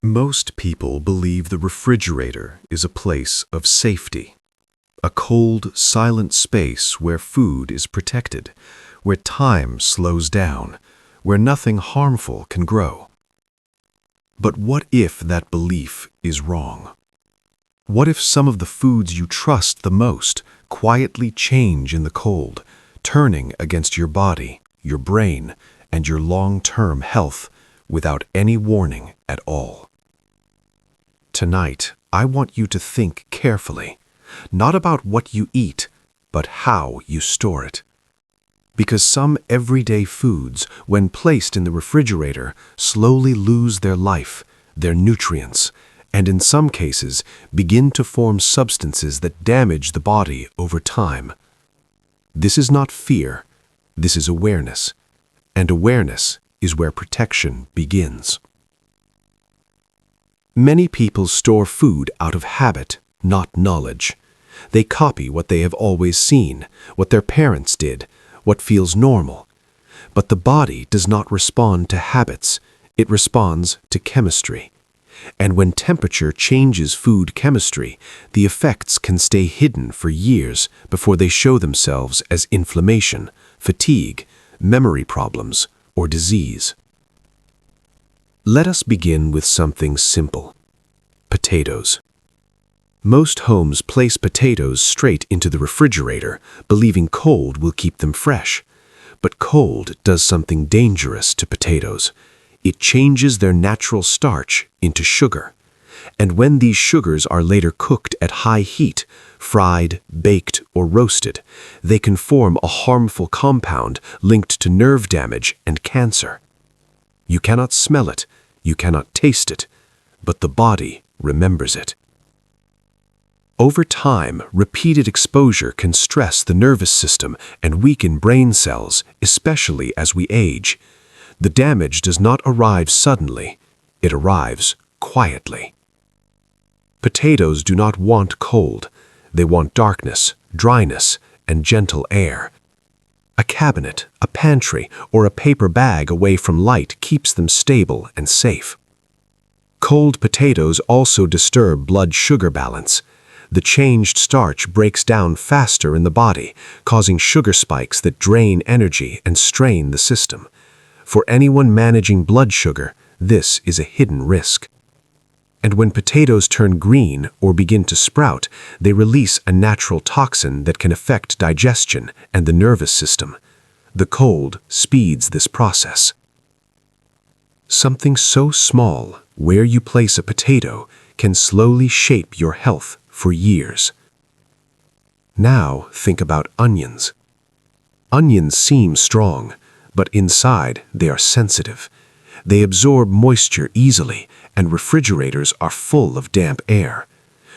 Most people believe the refrigerator is a place of safety, a cold, silent space where food is protected, where time slows down, where nothing harmful can grow. But what if that belief is wrong? What if some of the foods you trust the most quietly change in the cold, turning against your body, your brain, and your long-term health without any warning at all? Tonight, I want you to think carefully, not about what you eat, but how you store it. Because some everyday foods, when placed in the refrigerator, slowly lose their life, their nutrients, and in some cases begin to form substances that damage the body over time. This is not fear, this is awareness, and awareness is where protection begins. Many people store food out of habit, not knowledge. They copy what they have always seen, what their parents did, what feels normal. But the body does not respond to habits, it responds to chemistry. And when temperature changes food chemistry, the effects can stay hidden for years before they show themselves as inflammation, fatigue, memory problems, or disease. Let us begin with something simple. Potatoes. Most homes place potatoes straight into the refrigerator, believing cold will keep them fresh. But cold does something dangerous to potatoes. It changes their natural starch into sugar. And when these sugars are later cooked at high heat, fried, baked, or roasted, they can form a harmful compound linked to nerve damage and cancer. You cannot smell it, you cannot taste it, but the body remembers it. Over time, repeated exposure can stress the nervous system and weaken brain cells, especially as we age. The damage does not arrive suddenly, it arrives quietly. Potatoes do not want cold, they want darkness, dryness, and gentle air. A cabinet, a pantry, or a paper bag away from light keeps them stable and safe. Cold potatoes also disturb blood sugar balance. The changed starch breaks down faster in the body, causing sugar spikes that drain energy and strain the system. For anyone managing blood sugar, this is a hidden risk. And when potatoes turn green or begin to sprout, they release a natural toxin that can affect digestion and the nervous system. The cold speeds this process. Something so small, where you place a potato, can slowly shape your health for years. Now think about onions. Onions seem strong, but inside they are sensitive. They absorb moisture easily, and refrigerators are full of damp air.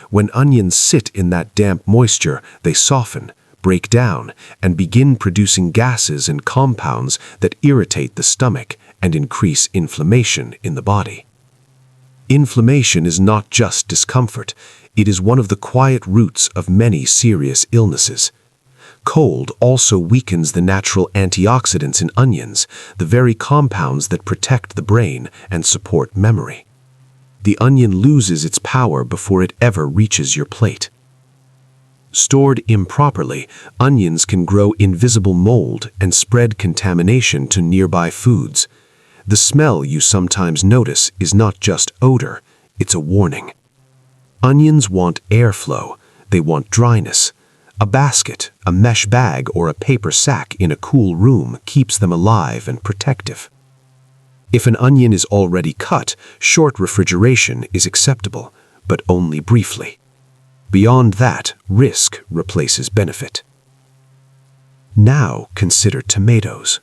When onions sit in that damp moisture, they soften, break down, and begin producing gases and compounds that irritate the stomach and increase inflammation in the body. Inflammation is not just discomfort, it is one of the quiet roots of many serious illnesses. Cold also weakens the natural antioxidants in onions, the very compounds that protect the brain and support memory. The onion loses its power before it ever reaches your plate. Stored improperly, onions can grow invisible mold and spread contamination to nearby foods. The smell you sometimes notice is not just odor, it's a warning. Onions want airflow, they want dryness. A basket, a mesh bag, or a paper sack in a cool room keeps them alive and protective. If an onion is already cut, short refrigeration is acceptable, but only briefly. Beyond that, risk replaces benefit. Now consider tomatoes.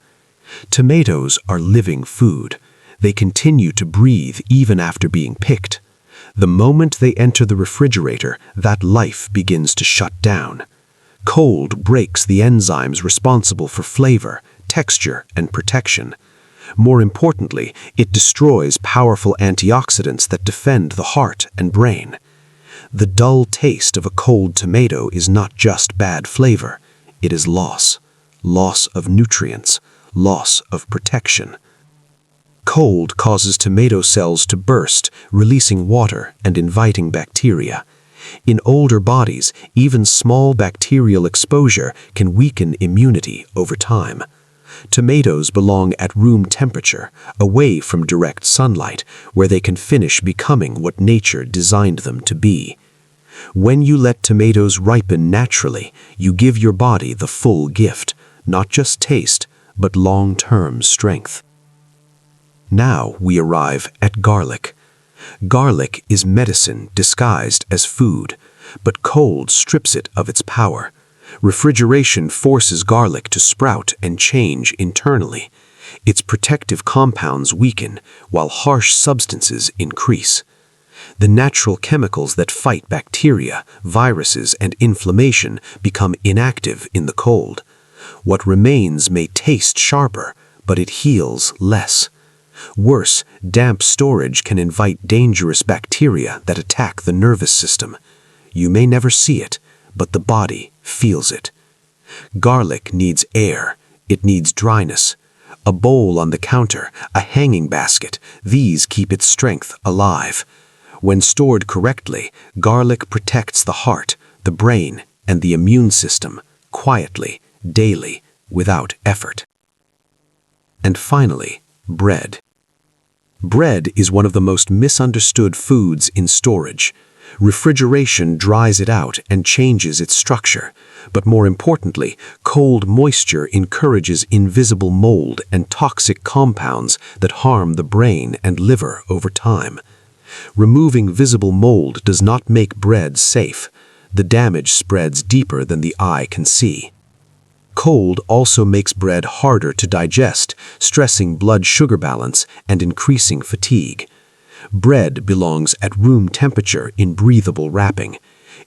Tomatoes are living food. They continue to breathe even after being picked. The moment they enter the refrigerator, that life begins to shut down. Cold breaks the enzymes responsible for flavor, texture, and protection. More importantly, it destroys powerful antioxidants that defend the heart and brain. The dull taste of a cold tomato is not just bad flavor, it is loss. Loss of nutrients, loss of protection. Cold causes tomato cells to burst, releasing water and inviting bacteria. In older bodies, even small bacterial exposure can weaken immunity over time. Tomatoes belong at room temperature, away from direct sunlight, where they can finish becoming what nature designed them to be. When you let tomatoes ripen naturally, you give your body the full gift, not just taste, but long-term strength. Now we arrive at garlic. Garlic is medicine disguised as food, but cold strips it of its power. Refrigeration forces garlic to sprout and change internally. Its protective compounds weaken, while harsh substances increase. The natural chemicals that fight bacteria, viruses, and inflammation become inactive in the cold. What remains may taste sharper, but it heals less. Worse, damp storage can invite dangerous bacteria that attack the nervous system. You may never see it, but the body feels it. Garlic needs air. It needs dryness. A bowl on the counter, a hanging basket, these keep its strength alive. When stored correctly, garlic protects the heart, the brain, and the immune system, quietly, daily, without effort. And finally, bread. Bread is one of the most misunderstood foods in storage. Refrigeration dries it out and changes its structure. But more importantly, cold moisture encourages invisible mold and toxic compounds that harm the brain and liver over time. Removing visible mold does not make bread safe. The damage spreads deeper than the eye can see. Cold also makes bread harder to digest, stressing blood sugar balance and increasing fatigue. Bread belongs at room temperature in breathable wrapping.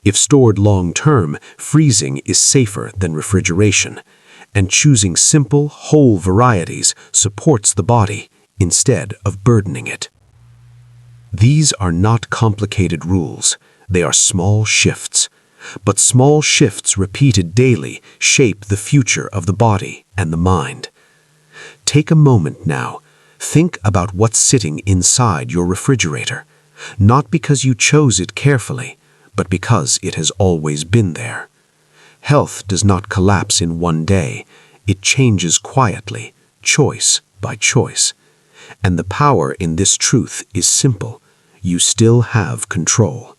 If stored long-term, freezing is safer than refrigeration. And choosing simple, whole varieties supports the body instead of burdening it. These are not complicated rules. They are small shifts. But small shifts repeated daily shape the future of the body and the mind. Take a moment now. Think about what's sitting inside your refrigerator, not because you chose it carefully, but because it has always been there. Health does not collapse in one day. It changes quietly, choice by choice. And the power in this truth is simple. You still have control.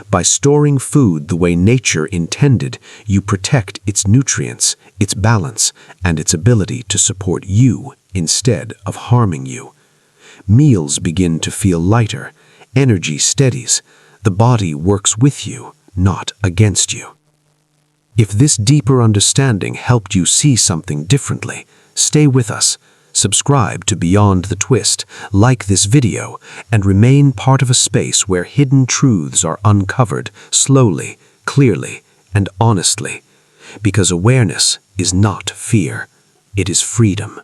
By storing food the way nature intended, you protect its nutrients, its balance, and its ability to support you instead of harming you. Meals begin to feel lighter, energy steadies, the body works with you, not against you. If this deeper understanding helped you see something differently, stay with us. Subscribe to Beyond the Twist, like this video, and remain part of a space where hidden truths are uncovered slowly, clearly, and honestly. Because awareness is not fear, it is freedom.